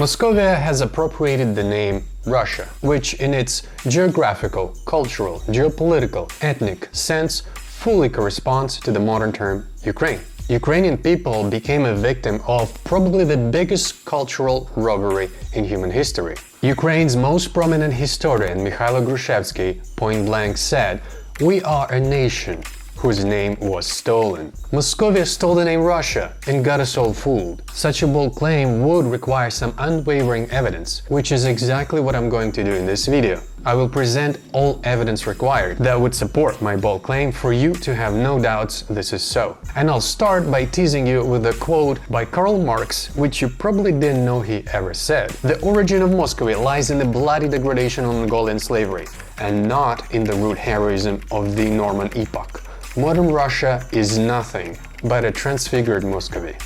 Moscovia has appropriated the name Russia, which in its geographical, cultural, geopolitical, ethnic sense fully corresponds to the modern term Ukraine. Ukrainian people became a victim of probably the biggest cultural robbery in human history. Ukraine's most prominent historian Mikhailo Grushevsky point-blank said, "We are a nation whose name was stolen." Moscovia stole the name Russia and got us all fooled. Such a bold claim would require some unwavering evidence, which is exactly what I'm going to do in this video. I will present all evidence required that would support my bold claim for you to have no doubts this is so. And I'll start by teasing you with a quote by Karl Marx, which you probably didn't know he ever said. "The origin of Moscovia lies in the bloody degradation of Mongolian slavery, and not in the rude heroism of the Norman epoch. Modern Russia is nothing but a transfigured Moscovia."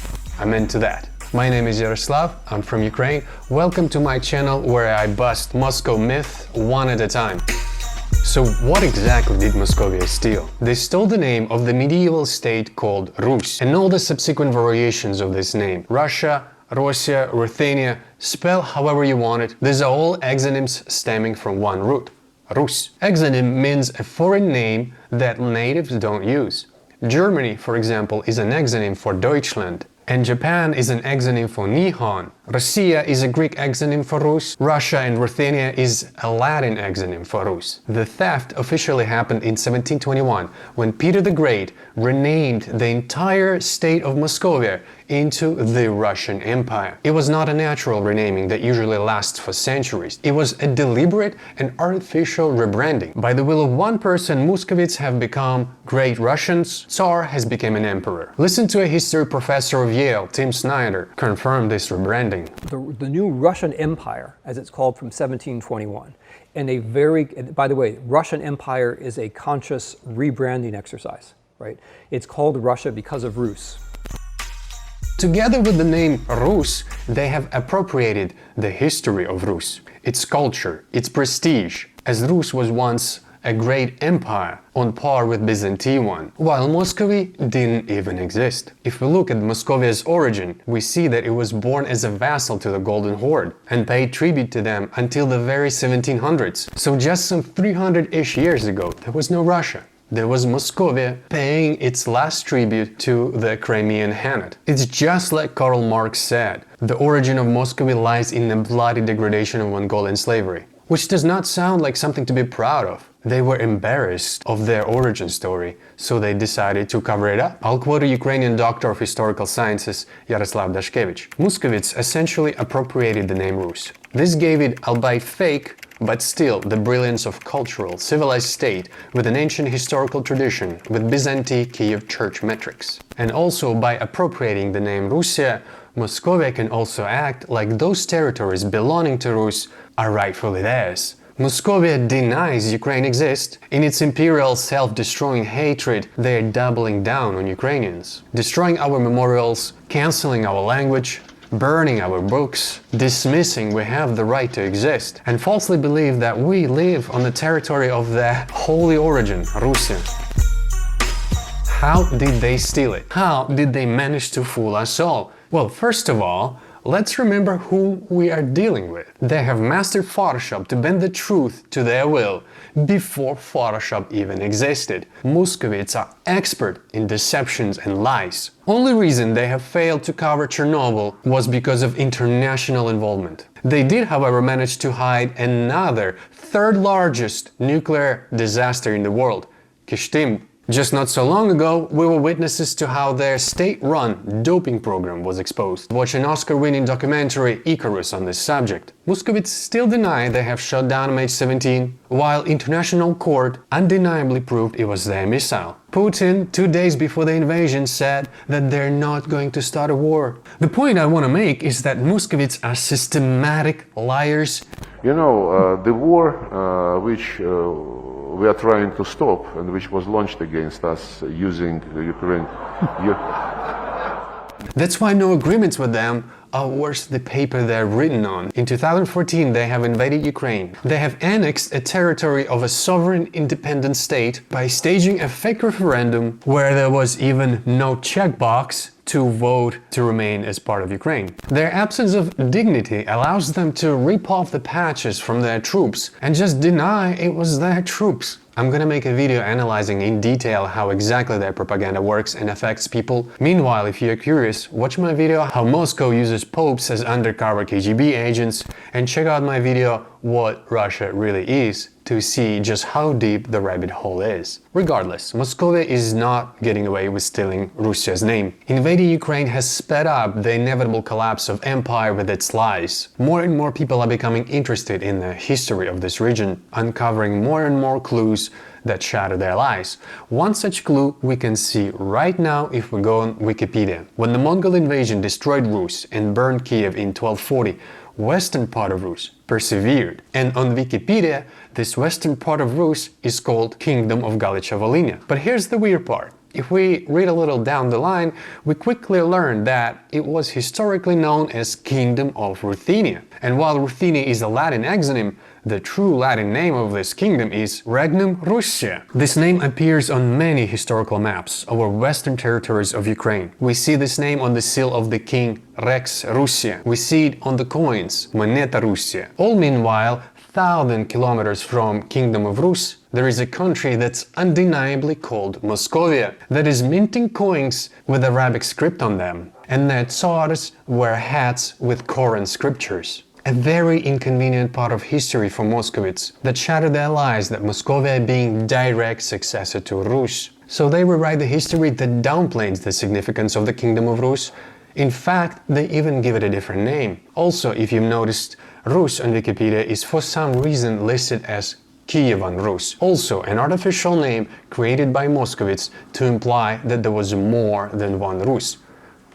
Amen to that. My name is Yaroslav, I'm from Ukraine. Welcome to my channel where I bust Moscow myth one at a time. So what exactly did Moscovia steal? They stole the name of the medieval state called Rus and all the subsequent variations of this name. Russia, Rosia, Ruthenia, spell however you want it. These are all exonyms stemming from one root. Rus. Exonym means a foreign name that natives don't use. Germany, for example, is an exonym for Deutschland. And Japan is an exonym for Nihon. Russia is a Greek exonym for Rus. Russia and Ruthenia is a Latin exonym for Rus. The theft officially happened in 1721 when Peter the Great renamed the entire state of Moscovia into the Russian Empire. It was not a natural renaming that usually lasts for centuries. It was a deliberate and artificial rebranding. By the will of one person, Muscovites have become Great Russians. Tsar has become an emperor. Listen to a history professor of Yale, Tim Snyder, confirm this rebranding. The new Russian Empire, as it's called, from 1721, and by the way, Russian Empire is a conscious rebranding exercise, right? It's called Russia because of Rus. Together with the name Rus, they have appropriated the history of Rus, its culture, its prestige, as Rus was once a great empire on par with Byzantine one, while Moscovia didn't even exist. If we look at Moscovia's origin, we see that it was born as a vassal to the Golden Horde and paid tribute to them until the very 1700s. So just some 300-ish years ago, there was no Russia. There was Moscovia paying its last tribute to the Crimean Khanate. It's just like Karl Marx said, the origin of Moscovia lies in the bloody degradation of Mongolian slavery, which does not sound like something to be proud of. They were embarrassed of their origin story, so they decided to cover it up. I'll quote a Ukrainian doctor of historical sciences, Yaroslav Dashkevich. Muscovites essentially appropriated the name Rus. This gave it, albeit fake, but still the brilliance of cultural, civilized state with an ancient historical tradition with Byzantine Kiev church metrics. And also by appropriating the name Russia, Moscovia can also act like those territories belonging to Rus are rightfully theirs. Moscovia denies Ukraine exists. In its imperial self-destroying hatred, they are doubling down on Ukrainians, destroying our memorials, cancelling our language, burning our books, dismissing we have the right to exist, and falsely believe that we live on the territory of the holy origin, Russia. How did they steal it? How did they manage to fool us all? Well, first of all, let's remember who we are dealing with. They have mastered Photoshop to bend the truth to their will before Photoshop even existed. Muscovites are expert in deceptions and lies. Only reason they have failed to cover Chernobyl was because of international involvement. They did, however, manage to hide another third largest nuclear disaster in the world, Kishtim. Just not so long ago, we were witnesses to how their state-run doping program was exposed. Watch an Oscar-winning documentary Icarus on this subject. Muscovites still deny they have shot down MH17, while international court undeniably proved it was their missile. Putin, 2 days before the invasion, said that they're not going to start a war. The point I want to make is that Muscovites are systematic liars. You know, the war which we are trying to stop and which was launched against us using Ukraine. That's why no agreements with them are worth the paper they're written on. In 2014, they have invaded Ukraine. They have annexed a territory of a sovereign independent state by staging a fake referendum where there was even no checkbox to vote to remain as part of Ukraine. Their absence of dignity allows them to rip off the patches from their troops and just deny it was their troops. I'm gonna make a video analyzing in detail how exactly their propaganda works and affects people. Meanwhile, if you're curious, watch my video how Moscow uses popes as undercover KGB agents, and check out my video what Russia really is to see just how deep the rabbit hole is. Regardless, Moscovia is not getting away with stealing Russia's name. Invading Ukraine has sped up the inevitable collapse of empire with its lies. More and more people are becoming interested in the history of this region, uncovering more and more clues that shatter their lies. One such clue we can see right now if we go on Wikipedia. When the Mongol invasion destroyed Rus and burned Kiev in 1240, western part of Rus persevered. And on Wikipedia, this western part of Rus is called Kingdom of Galicia-Volhynia. But here's the weird part. If we read a little down the line, we quickly learn that it was historically known as Kingdom of Ruthenia. And while Ruthenia is a Latin exonym, the true Latin name of this kingdom is Regnum Russia. This name appears on many historical maps over western territories of Ukraine. We see this name on the seal of the king Rex Russia. We see it on the coins Moneta Russia. All meanwhile, 1,000 kilometers from Kingdom of Rus, there is a country that's undeniably called Moscovia, that is minting coins with Arabic script on them, and their tsars wear hats with Koran scriptures. A very inconvenient part of history for Moscovites that shattered their lies that Moscovia being direct successor to Rus. So they rewrite the history that downplays the significance of the Kingdom of Rus. In fact, they even give it a different name. Also, if you've noticed, Rus on Wikipedia is for some reason listed as Kievan Rus, also an artificial name created by Moscovites to imply that there was more than one Rus,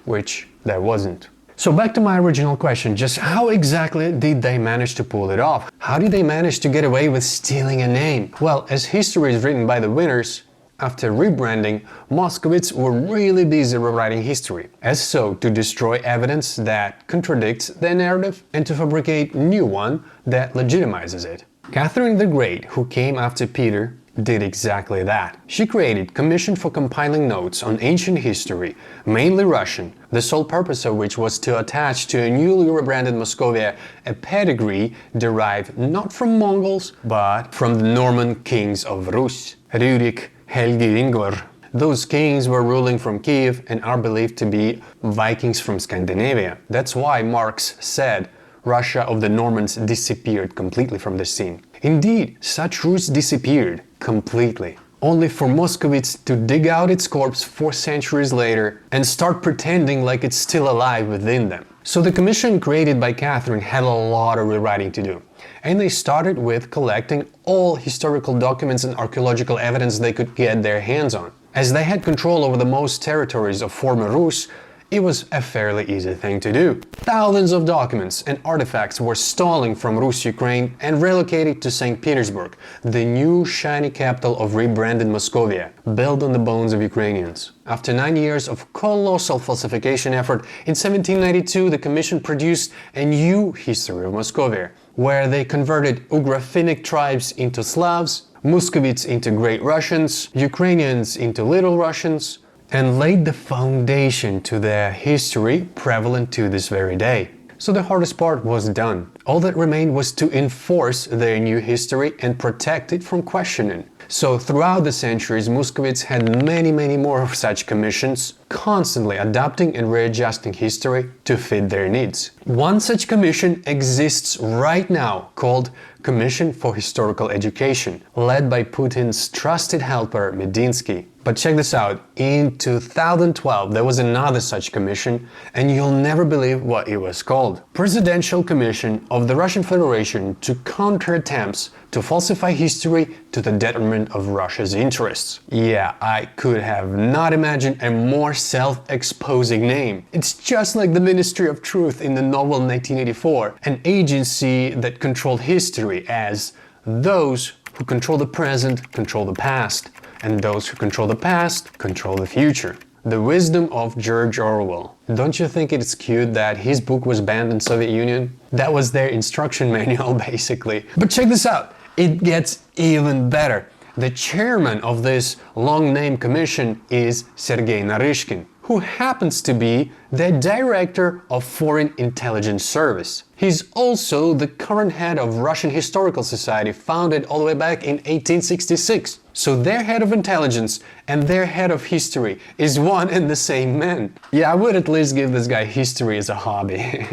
which there wasn't. So back to my original question, just how exactly did they manage to pull it off? How did they manage to get away with stealing a name? Well, as history is written by the winners, after rebranding, Moscovites were really busy rewriting history, as so to destroy evidence that contradicts their narrative and to fabricate new one that legitimizes it. Catherine the Great, who came after Peter, did exactly that. She created a commission for compiling notes on ancient history, mainly Russian, the sole purpose of which was to attach to a newly rebranded Moscovia a pedigree derived not from Mongols, but from the Norman kings of Rus, Rurik, Helgi, Ingvar. Those kings were ruling from Kiev and are believed to be Vikings from Scandinavia. That's why Marx said Russia of the Normans disappeared completely from the scene. Indeed, such Rus disappeared completely, only for Moscovites to dig out its corpse 4 centuries later and start pretending like it's still alive within them. So the commission created by Catherine had a lot of rewriting to do, and they started with collecting all historical documents and archaeological evidence they could get their hands on. As they had control over the most territories of former Rus, it was a fairly easy thing to do. Thousands of documents and artifacts were stolen from Rus Ukraine and relocated to St. Petersburg, the new shiny capital of rebranded Moscovia, built on the bones of Ukrainians. After 9 years of colossal falsification effort, in 1792 the commission produced a new history of Moscovia, where they converted Ugro-Finnic tribes into Slavs, Muscovites into Great Russians, Ukrainians into Little Russians, and laid the foundation to their history prevalent to this very day. So the hardest part was done. All that remained was to enforce their new history and protect it from questioning. So throughout the centuries, Muscovites had many more of such commissions, constantly adapting and readjusting history to fit their needs. One such commission exists right now, called Commission for Historical Education, led by Putin's trusted helper Medinsky. But check this out, in 2012 there was another such commission, and you'll never believe what it was called. Presidential Commission of the Russian Federation to counter attempts to falsify history to the detriment of Russia's interests. Yeah, I could have not imagined a more self-exposing name. It's just like the Ministry of Truth in the novel 1984, an agency that controlled history, as those who control the present control the past, and those who control the past control the future. The wisdom of George Orwell. Don't you think it's cute that his book was banned in Soviet Union? That was their instruction manual, basically. But check this out, it gets even better. The chairman of this long-name commission is Sergei Naryshkin. who happens to be the Director of Foreign Intelligence Service. He's also the current head of Russian Historical Society, founded all the way back in 1866. So their head of intelligence and their head of history is one and the same man. Yeah, I would at least give this guy history as a hobby.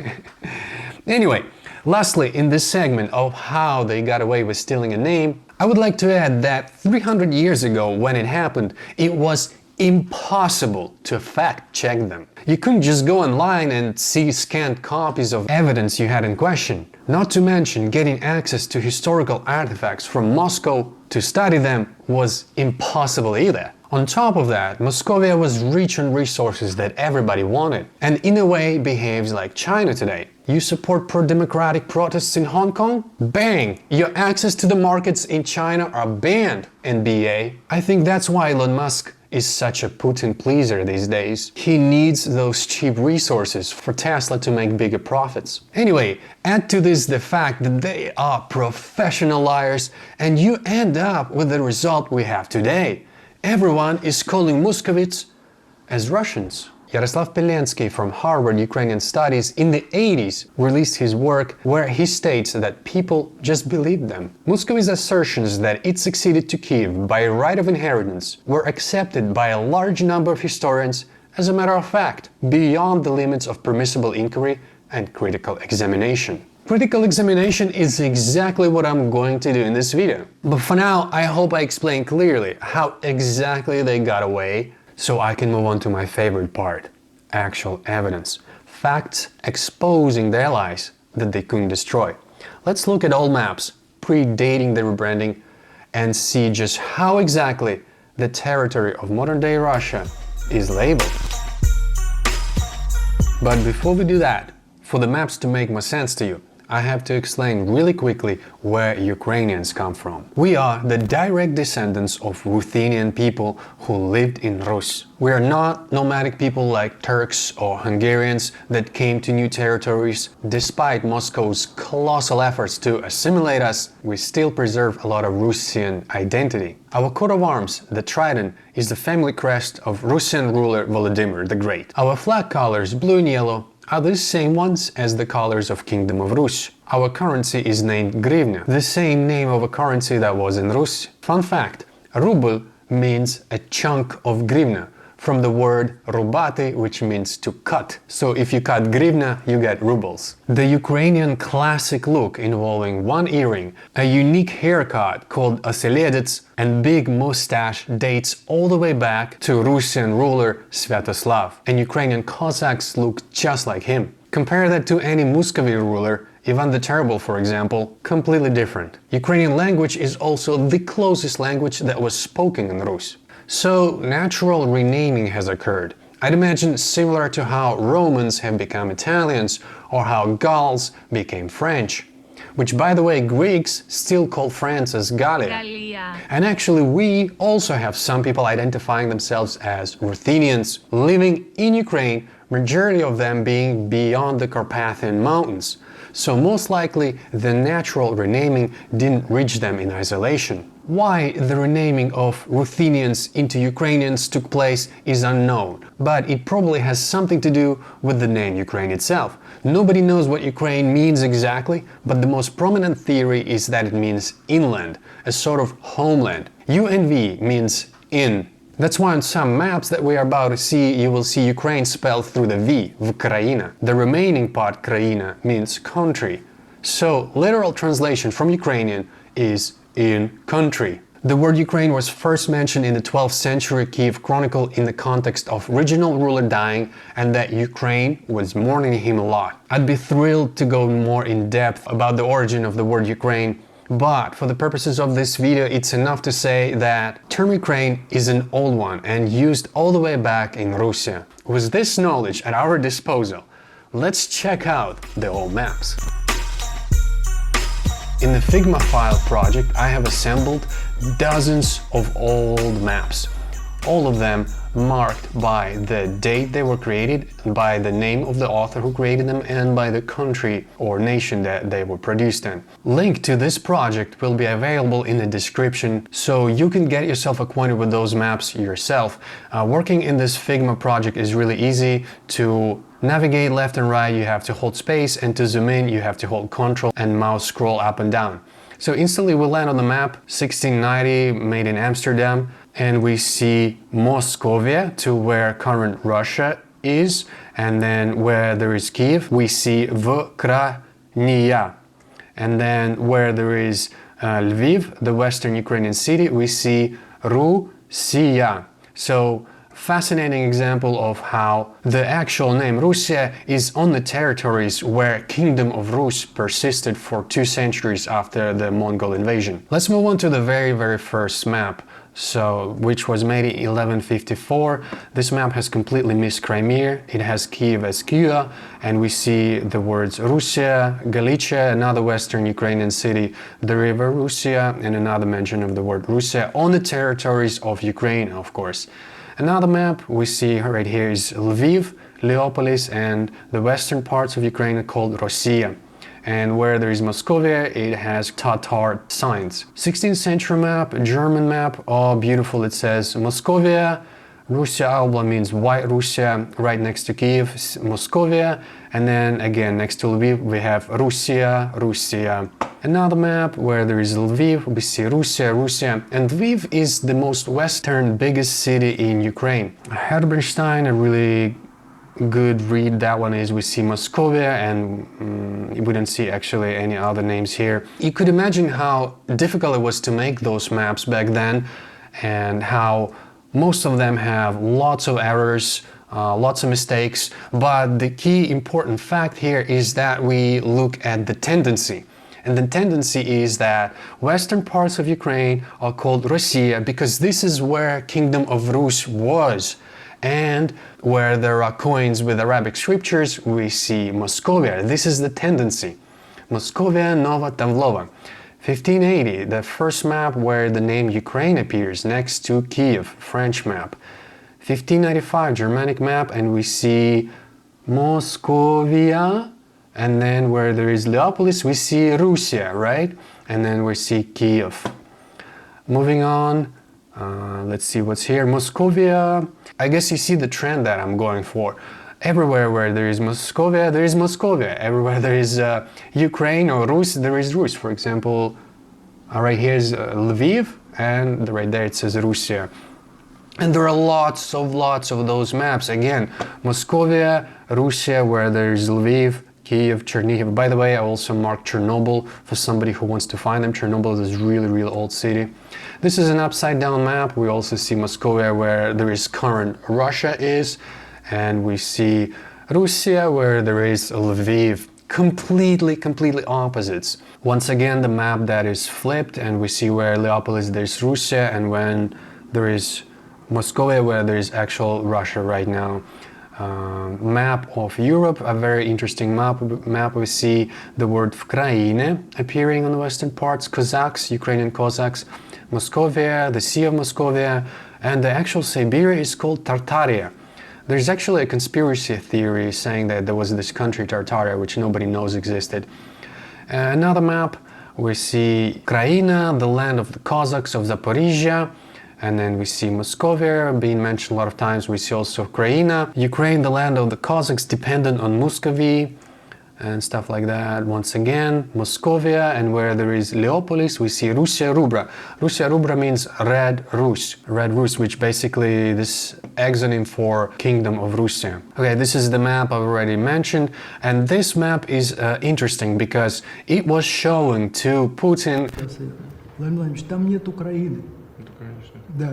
Anyway, lastly, in this segment of how they got away with stealing a name, I would like to add that 300 years ago, when it happened, it was impossible to fact-check them. You couldn't just go online and see scanned copies of evidence you had in question. Not to mention, getting access to historical artifacts from Moscow to study them was impossible either. On top of that, Moscovia was rich on resources that everybody wanted, and in a way behaves like China today. You support pro-democratic protests in Hong Kong? Bang! Your access to the markets in China are banned, NBA. I think that's why Elon Musk is such a Putin pleaser these days. He needs those cheap resources for Tesla to make bigger profits. Anyway, add to this the fact that they are professional liars, and you end up with the result we have today. Everyone is calling Muscovites as Russians. Yaroslav Pelensky from Harvard Ukrainian Studies in the 80s released his work where he states that people just believed them. Muscovy's assertions that it succeeded to Kiev by right of inheritance were accepted by a large number of historians as a matter of fact, beyond the limits of permissible inquiry and critical examination. Critical examination is exactly what I'm going to do in this video. But for now, I hope I explained clearly how exactly they got away, so I can move on to my favorite part, actual evidence. Facts exposing their lies that they couldn't destroy. Let's look at old maps predating the rebranding and see just how exactly the territory of modern-day Russia is labeled. But before we do that, for the maps to make more sense to you, I have to explain really quickly where Ukrainians come from. We are the direct descendants of Ruthenian people who lived in Rus. We are not nomadic people like Turks or Hungarians that came to new territories. Despite Moscow's colossal efforts to assimilate us, we still preserve a lot of Russian identity. Our coat of arms, the trident, is the family crest of Russian ruler Volodymyr the Great. Our flag colors, blue and yellow, are the same ones as the colors of Kingdom of Rus. Our currency is named hryvnia, the same name of a currency that was in Rus. Fun fact, ruble means a chunk of hryvnia, from the word rubati, which means to cut. So if you cut hryvnia, you get rubles. The Ukrainian classic look involving one earring, a unique haircut called oseledets, and big mustache dates all the way back to Russian ruler Sviatoslav, and Ukrainian Cossacks look just like him. Compare that to any Muscovy ruler, Ivan the Terrible for example, completely different. Ukrainian language is also the closest language that was spoken in Rus. So natural renaming has occurred. I'd imagine similar to how Romans have become Italians or how Gauls became French. Which, by the way, Greeks still call France as Gallia. And actually we also have some people identifying themselves as Ruthenians living in Ukraine, majority of them being beyond the Carpathian Mountains. So most likely the natural renaming didn't reach them in isolation. Why the renaming of Ruthenians into Ukrainians took place is unknown, but it probably has something to do with the name Ukraine itself. Nobody knows what Ukraine means exactly, but the most prominent theory is that it means inland, a sort of homeland. UNV means in. That's why on some maps that we are about to see, you will see Ukraine spelled through the V, Vkraina. The remaining part, Kraina, means country. So, literal translation from Ukrainian is in country. The word Ukraine was first mentioned in the 12th century Kiev Chronicle in the context of regional ruler dying and that Ukraine was mourning him a lot. I'd be thrilled to go more in depth about the origin of the word Ukraine, but for the purposes of this video it's enough to say that term Ukraine is an old one and used all the way back in Russia. With this knowledge at our disposal, let's check out the old maps. In the Figma file project, I have assembled dozens of old maps. All of them marked by the date they were created, by the name of the author who created them, and by the country or nation that they were produced in. Link to this project will be available in the description, so you can get yourself acquainted with those maps yourself. Working in this Figma project is really easy. To navigate left and right, you have to hold space, and to zoom in, you have to hold Ctrl and mouse scroll up and down. So instantly we land on the map, 1690, made in Amsterdam, and we see Moscovia, to where current Russia is, and then where there is Kiev, we see Ukrainia, and then where there is Lviv, the western Ukrainian city, we see Russia. So fascinating example of how the actual name Russia is on the territories where Kingdom of Rus persisted for 2 centuries after the Mongol invasion. Let's move on to the very first map, which was made in 1154. This map has completely missed Crimea. It has Kiev as Kyiv, and we see the words Russia, Galicia, another western Ukrainian city, the river Russia, and another mention of the word Russia on the territories of Ukraine, of course. Another map we see right here is Lviv, Leopolis, and the western parts of Ukraine are called Rossiya. And where there is Moscovia, it has Tatar signs. 16th century map, German map, oh beautiful, it says Moscovia, Russia Alba means White Russia, right next to Kiev, Moscovia, and then again next to Lviv we have Russia. Another map where there is Lviv, we see Russia, and Lviv is the most western, biggest city in Ukraine. Herberstein, a really good read that one is, we see Moscovia, and we don't see actually any other names here. You could imagine how difficult it was to make those maps back then, and how most of them have lots of errors, lots of mistakes, but the key important fact here is that we look at the tendency. And the tendency is that western parts of Ukraine are called Rossiya because this is where Kingdom of Rus was. And where there are coins with Arabic scriptures, we see Moscovia. This is the tendency. Moscovia Nova Tavlova. 1580, the first map where the name Ukraine appears next to Kiev, French map. 1595, Germanic map, and we see Moscovia. And then where there is Leopolis, we see Russia, right? And then we see Kiev. Moving on, let's see what's here. Moscovia. I guess you see the trend that I'm going for. Everywhere where there is Moscovia, there is Moscovia. Everywhere there is Ukraine or Rus, there is Rus. For example, right here is Lviv, and right there it says Russia. And there are lots of those maps. Again, Moscovia, Russia, where there is Lviv, Kiev, Chernihiv. By the way, I also marked Chernobyl for somebody who wants to find them. Chernobyl is a really old city. This is an upside down map. We also see Moscovia where there is current Russia is, and we see Russia where there is Lviv. Completely opposites. Once again, the map that is flipped, and we see where Leopolis there's Russia, and when there is Moscovia where there is actual Russia right now. Map of Europe, a very interesting map. We see the word Vkraine appearing on the western parts, Cossacks, Ukrainian Cossacks, Moscovia, the Sea of Moscovia, and the actual Siberia is called Tartaria. There's actually a conspiracy theory saying that there was this country Tartaria, which nobody knows existed. Another map, we see Ukraine, the land of the Cossacks of Zaporizhia. And then we see Moscovia being mentioned a lot of times. We see also Ukraine, the land of the Cossacks, dependent on Muscovy and stuff like that. Once again, Moscovia, and where there is Leopolis, we see Russia Rubra. Russia Rubra means Red Rus, which basically this exonym for Kingdom of Russia. Okay, this is the map I've already mentioned, and this map is interesting because it was showing to Putin. Там нет Украины. Да.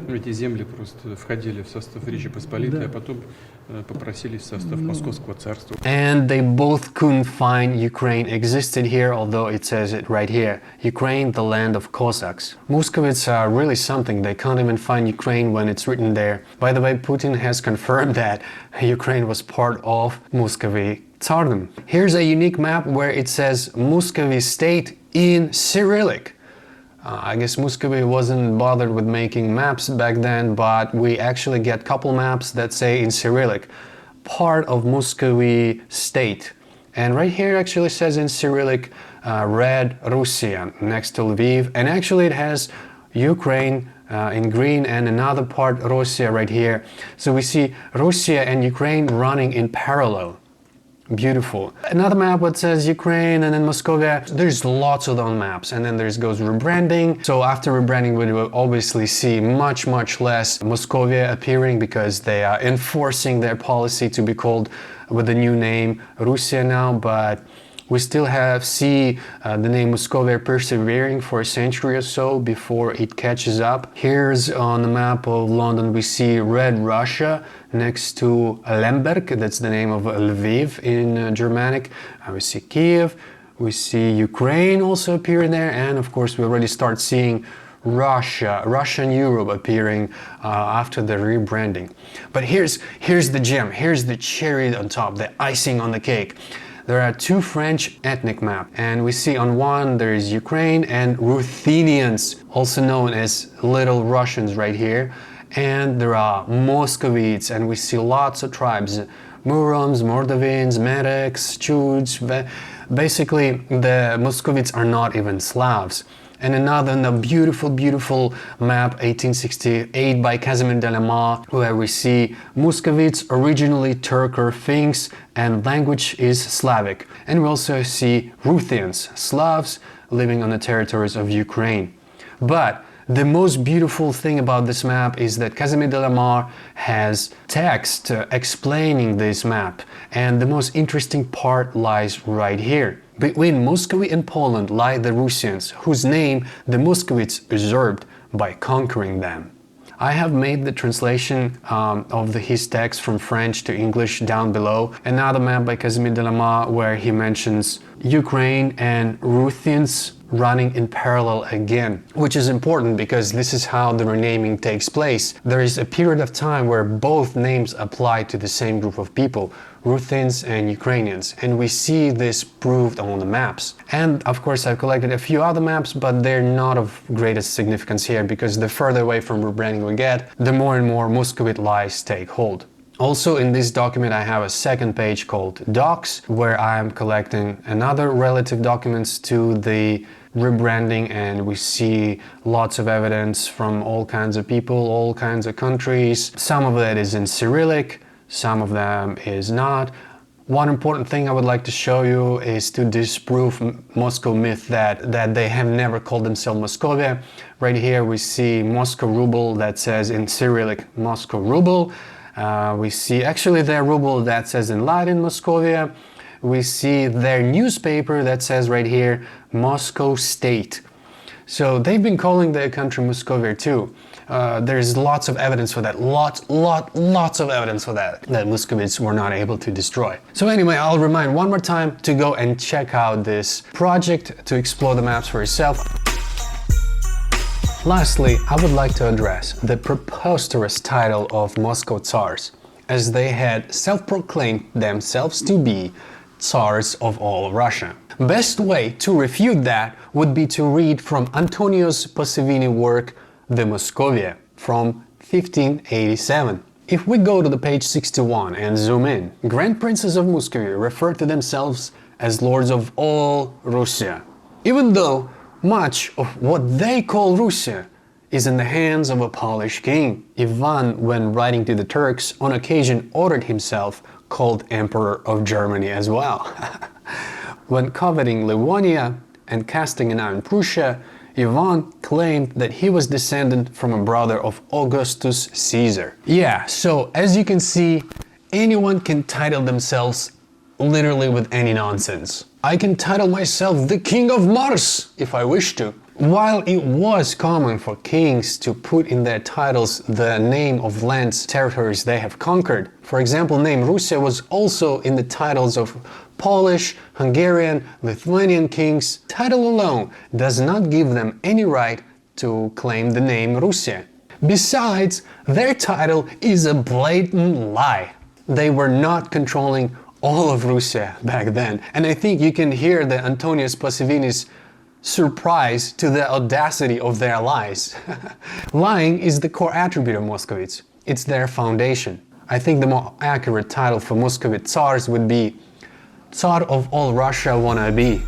Эти земли просто входили в состав Речи Посполитой, а потом попросились в состав Московского царства. And they both couldn't find Ukraine existed here, although it says it right here. Ukraine, the land of Cossacks. Muscovites are really something. They can't even find Ukraine when it's written there. By the way, Putin has confirmed that Ukraine was part of Muscovy Tsardom. Here's a unique map where it says Muscovy state in Cyrillic. I guess Muscovy wasn't bothered with making maps back then, but we actually get couple maps that say in Cyrillic, part of Muscovy state. And right here actually says in Cyrillic, Red Russia next to Lviv, and actually it has Ukraine in green and another part Russia right here. So we see Russia and Ukraine running in parallel. Beautiful. Another map that says Ukraine and then Moscovia. There's lots of those maps, and then there goes rebranding. So after rebranding we will obviously see much less Moscovia appearing because they are enforcing their policy to be called with the new name Russia now, but we still see the name Moscovia persevering for a century or so before it catches up. Here's on the map of London we see Red Russia next to Lemberg, that's the name of Lviv in Germanic. We see Kiev, we see Ukraine also appearing there, and of course we already start seeing Russian Europe appearing after the rebranding. But here's the gem, here's the cherry on top, the icing on the cake. There are two French ethnic maps, and we see on one there is Ukraine and Ruthenians, also known as Little Russians right here, and there are Moscovites, and we see lots of tribes, Muromsk, Mordovins, Medeks, Chuds. Basically the Moscovites are not even Slavs. And another beautiful map, 1868 by Casimir de la Mare, where we see Muscovites, originally Turk or Finks, and language is Slavic. And we also see Ruthenians, Slavs, living on the territories of Ukraine. But the most beautiful thing about this map is that Casimir de la Mare has text explaining this map, and the most interesting part lies right here. Between Muscovy and Poland lie the Russians, whose name the Muscovites usurped by conquering them. I have made the translation of his text from French to English down below. Another map by Casimir de la Mare where he mentions Ukraine and Ruthenians running in parallel again, which is important because this is how the renaming takes place. There is a period of time where both names apply to the same group of people, Ruthenians and Ukrainians, and we see this proved on the maps. And of course I've collected a few other maps, but they're not of greatest significance here because the further away from rebranding we get, the more and more Muscovite lies take hold. Also in this document I have a second page called Docs, where I'm collecting another relative documents to the rebranding, and we see lots of evidence from all kinds of people, all kinds of countries. Some of that is in Cyrillic, some of them is not. One important thing I would like to show you is to disprove Moscow myth that they have never called themselves Moscovia. Right here we see Moscow ruble that says in Cyrillic Moscow ruble. We see actually their ruble that says in Latin Moscovia. We see their newspaper that says right here Moscow State. So they've been calling their country Moscovia too. There's lots of evidence for that, lots of evidence for that Muscovites were not able to destroy. So anyway, I'll remind one more time to go and check out this project to explore the maps for yourself. Lastly, I would like to address the preposterous title of Moscow Tsars, as they had self-proclaimed themselves to be Tsars of all Russia. Best way to refute that would be to read from Antonius Posavini work The Moscovia from 1587. If we go to the page 61 and zoom in, Grand Princes of Muscovy refer to themselves as Lords of all Russia, even though much of what they call Russia is in the hands of a Polish king. Ivan, when writing to the Turks, on occasion ordered himself called Emperor of Germany as well. When coveting Livonia and casting an eye on Prussia, Ivan claimed that he was descendant from a brother of Augustus Caesar. Yeah, so as you can see, anyone can title themselves literally with any nonsense. I can title myself the King of Mars if I wish to. While it was common for kings to put in their titles the name of lands, territories they have conquered, for example, name Russia was also in the titles of Polish, Hungarian, Lithuanian kings. Title alone does not give them any right to claim the name Russia. Besides, their title is a blatant lie. They were not controlling all of Russia back then, and I think you can hear the Antonius Posavini's surprise to the audacity of their lies. Lying is the core attribute of Muscovites. It's their foundation. I think the more accurate title for Muscovite Tsars would be Tsar of all Russia wannabe.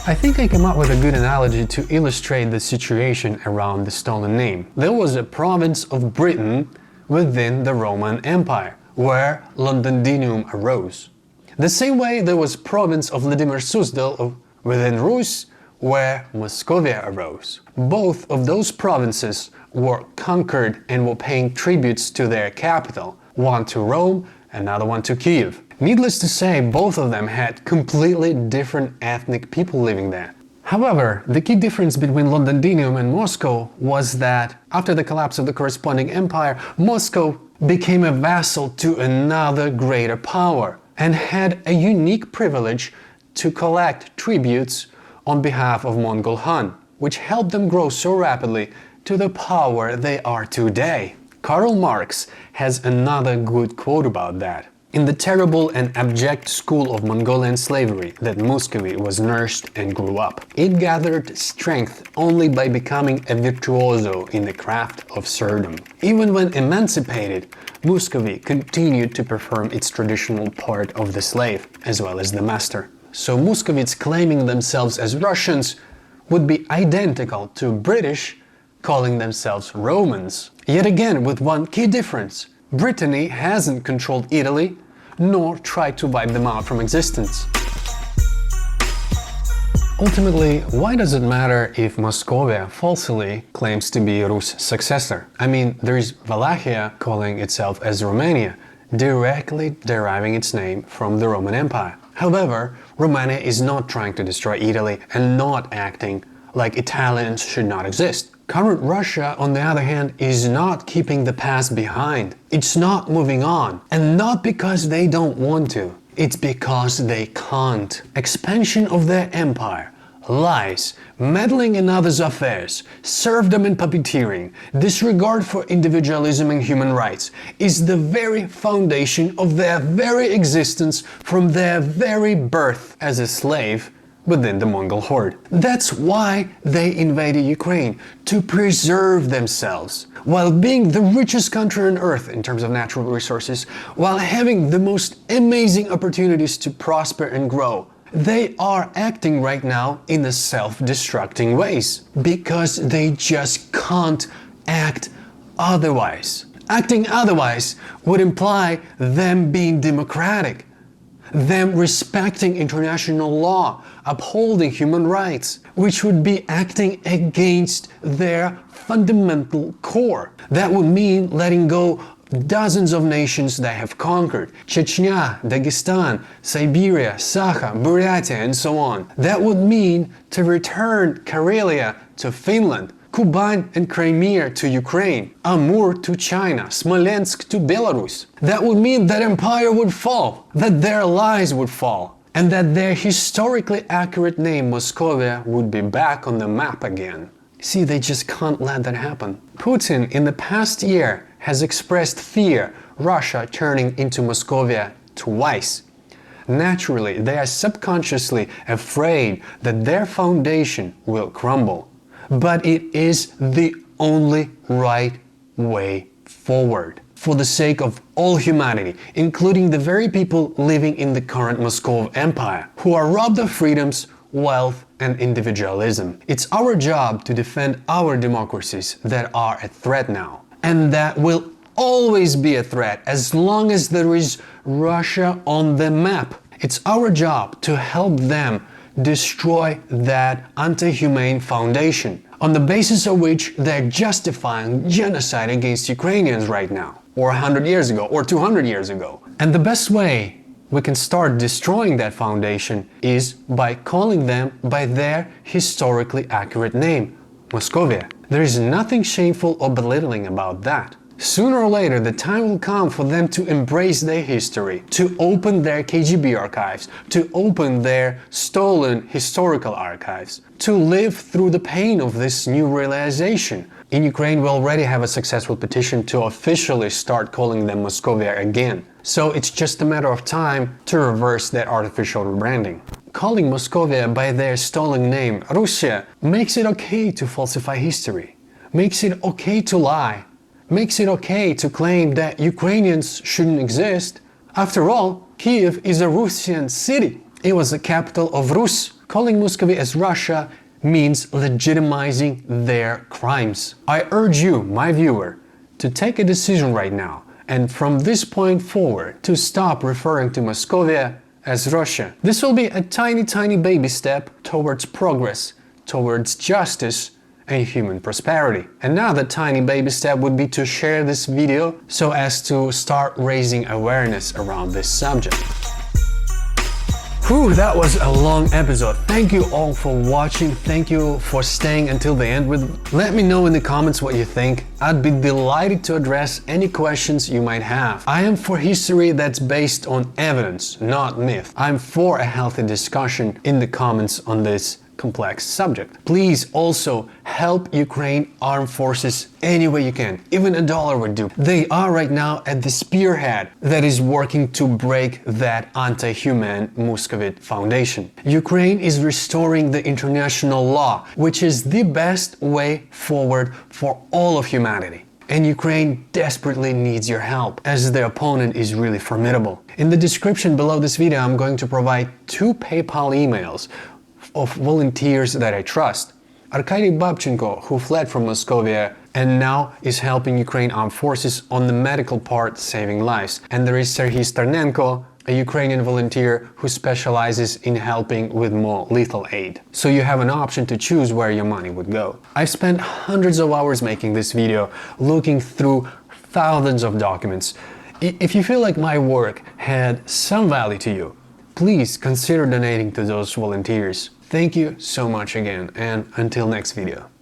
I think I came up with a good analogy to illustrate the situation around the stolen name. There was a province of Britain within the Roman Empire, where Londinium arose. The same way there was province of Vladimir Suzdal within Rus, where Moscovia arose. Both of those provinces were conquered and were paying tributes to their capital, one to Rome, another one to Kiev. Needless to say, both of them had completely different ethnic people living there. However, the key difference between Londinium and Moscow was that after the collapse of the corresponding empire, Moscow became a vassal to another greater power and had a unique privilege to collect tributes on behalf of Mongol Han, which helped them grow so rapidly to the power they are today. Karl Marx has another good quote about that. In the terrible and abject school of Mongolian slavery that Muscovy was nursed and grew up, it gathered strength only by becoming a virtuoso in the craft of serfdom. Even when emancipated, Muscovy continued to perform its traditional part of the slave, as well as the master. So Muscovites claiming themselves as Russians would be identical to British calling themselves Romans. Yet again, with one key difference. Brittany hasn't controlled Italy, nor tried to wipe them out from existence. Ultimately, why does it matter if Moscovia falsely claims to be Rus' successor? I mean, there is Wallachia calling itself as Romania, directly deriving its name from the Roman Empire. However, Romania is not trying to destroy Italy and not acting like Italians should not exist. Current Russia, on the other hand, is not keeping the past behind. It's not moving on. And not because they don't want to. It's because they can't. Expansion of their empire, lies, meddling in others' affairs, serfdom and puppeteering, disregard for individualism and human rights is the very foundation of their very existence from their very birth as a slave within the Mongol horde. That's why they invaded Ukraine, to preserve themselves, while being the richest country on earth in terms of natural resources, while having the most amazing opportunities to prosper and grow. They are acting right now in the self-destructing ways, because they just can't act otherwise. Acting otherwise would imply them being democratic, them respecting international law, upholding human rights, which would be acting against their fundamental core. That would mean letting go dozens of nations they have conquered: Chechnya, Dagestan, Siberia, Sakha, Buryatia, and so on. That would mean to return Karelia to Finland, Kuban and Crimea to Ukraine, Amur to China, Smolensk to Belarus. That would mean that empire would fall, that their lies would fall, and that their historically accurate name Moscovia would be back on the map again. See, they just can't let that happen. Putin in the past year has expressed fear Russia turning into Moscovia twice. Naturally, they are subconsciously afraid that their foundation will crumble. But it is the only right way forward, for the sake of all humanity, including the very people living in the current Moscow Empire, who are robbed of freedoms, wealth, and individualism. It's our job to defend our democracies that are a threat now, and that will always be a threat as long as there is Russia on the map. It's our job to help them destroy that anti-humane foundation, on the basis of which they're justifying genocide against Ukrainians right now, or 100 years ago, or 200 years ago. And the best way we can start destroying that foundation is by calling them by their historically accurate name, Moscovia. There is nothing shameful or belittling about that. Sooner or later, the time will come for them to embrace their history, to open their KGB archives, to open their stolen historical archives, to live through the pain of this new realization. In Ukraine, we already have a successful petition to officially start calling them Moscovia again. So it's just a matter of time to reverse that artificial rebranding. Calling Moscovia by their stolen name, Russia, makes it okay to falsify history, makes it okay to lie, makes it okay to claim that Ukrainians shouldn't exist. After all, Kiev is a Russian city. It was the capital of Rus. Calling Moscovia as Russia means legitimizing their crimes. I urge you, my viewer, to take a decision right now, and from this point forward, to stop referring to Moscovia as Russia. This will be a tiny baby step towards progress, towards justice and human prosperity. Another tiny baby step would be to share this video so as to start raising awareness around this subject. Whew, that was a long episode. Thank you all for watching. Thank you for staying until the end. Let me know in the comments what you think. I'd be delighted to address any questions you might have. I am for history that's based on evidence, not myth. I'm for a healthy discussion in the comments on this complex subject. Please also help Ukraine armed forces any way you can. Even $1 would do. They are right now at the spearhead that is working to break that anti-human Muscovite foundation. Ukraine is restoring the international law, which is the best way forward for all of humanity. And Ukraine desperately needs your help, as their opponent is really formidable. In the description below this video, I'm going to provide 2 PayPal emails of volunteers that I trust. Arkady Babchenko, who fled from Moscovia and now is helping Ukraine armed forces on the medical part, saving lives. And there is Serhiy Starnenko, a Ukrainian volunteer who specializes in helping with more lethal aid. So you have an option to choose where your money would go. I've spent hundreds of hours making this video, looking through thousands of documents. If you feel like my work had some value to you, please consider donating to those volunteers. Thank you so much again, and until next video.